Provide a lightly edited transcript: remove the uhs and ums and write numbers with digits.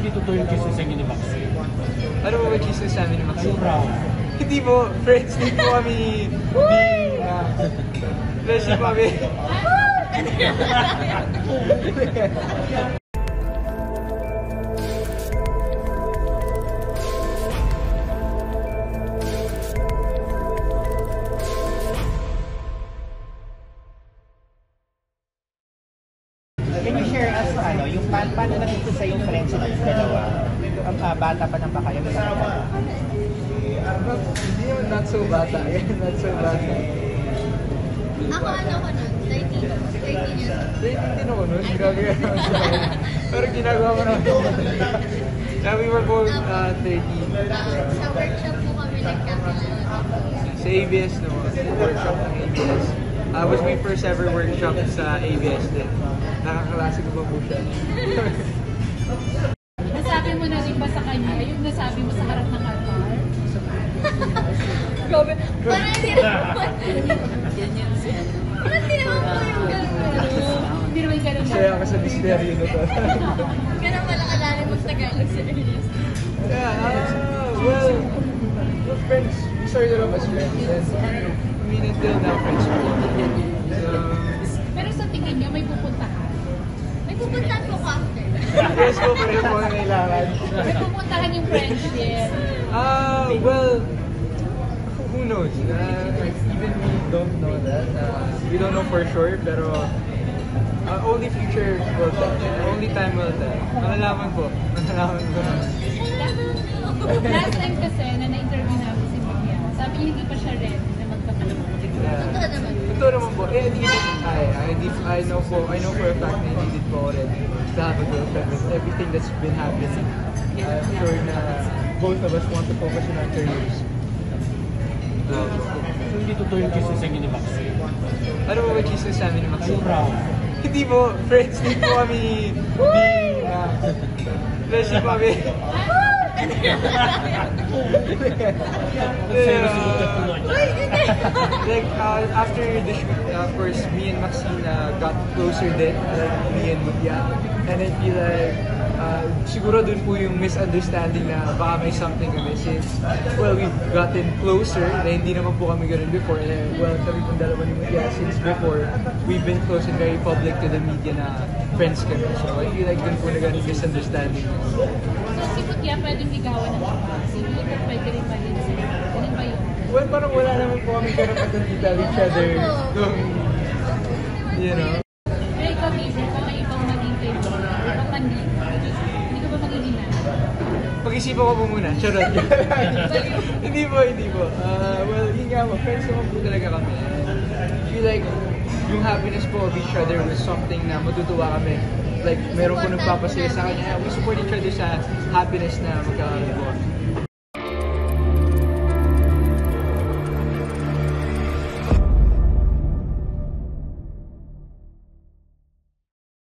hindi totoo yung chismis sa inyo ni Maxine. Ano ba ba chismis sa amin ni Maxine? Yung brown. Hindi po, friends din po kami friends din po kami. Can you share us yung paano naging sa yung friends ng dalawa? Bata pa ng kayo. Not so bata. Not so bata. Ako ko nun? 13 years. 13 din ako nun. Grabe ka naman sa akin. Pero ginagawa mo naman ako madali. Now we were both 13. Sa workshop po kami nagkakilala. Sa ABS no, workshop ng ABS. Was my first ever workshop sa ABS din. Nakakalasa ko pa po siya. Nasabi mo na rin ba sa kanya yung nasabi mo sa harap ng altar? Grabe. Parang hindi naman. Parang hindi naman po yung gano'n. Hindi naman ganun. Saya ka sa misteryo na to. Ganun pala kalalim mo sa Tagalog sa Elias. Yeah, well, we're friends. We started off as friends. And I mean, until now, friends. Pero sa tingin niyo, may pupuntahan? May pupuntahan po ko after. Yes po, pero po na kailangan. May pupuntahan yung friendship? Well, who knows? Even we don't know that. We don't know for sure, pero only future will tell. Only time will tell. Malalaman po. Malalaman po. Last time kasi na na-interview namin si Mia, sabi niya hindi pa siya ready na magkakaroon. Totoo naman. Totoo naman po. I know for a fact na hindi po already to have a girlfriend with everything that's been happening. I'm sure na both of us want to focus on our careers. Hindi totoo yung chismis sa inyo ni Maxine. Ano ba ba chismis sa amin ni Maxine? Yung brown. Hindi po, friends din po kami friends din po kami. Like after the shoot, of course, me and Maxine got closer then, like me and Mutia. And I feel like siguro dun po yung misunderstanding na baka may something kami since, well, we've gotten closer na hindi naman po kami ganun before. And well, kami pong dalawa ni Mutia since before, we've been close and very public to the media na friends kami. So I feel like dun po na ganun misunderstanding. So si Mutia pwedeng ligawan ng iba. Si Mutia pwede rin mahin sila. Ganun ba yun? Well, parang wala naman po kami karapatan to tell each other kung, you know. Pero ikaw, Bieber, kung may ibang maghintay mo, ibang mandito, hindi ka ba maghihinan? Pag-isipan ko po muna. Charot. Hindi po. Well, yun nga po. Friends naman po talaga kami. I feel like yung happiness po of each other was something na matutuwa kami. Like, meron po nagpapasaya sa kanya. We support each other sa happiness na magkakaroon po.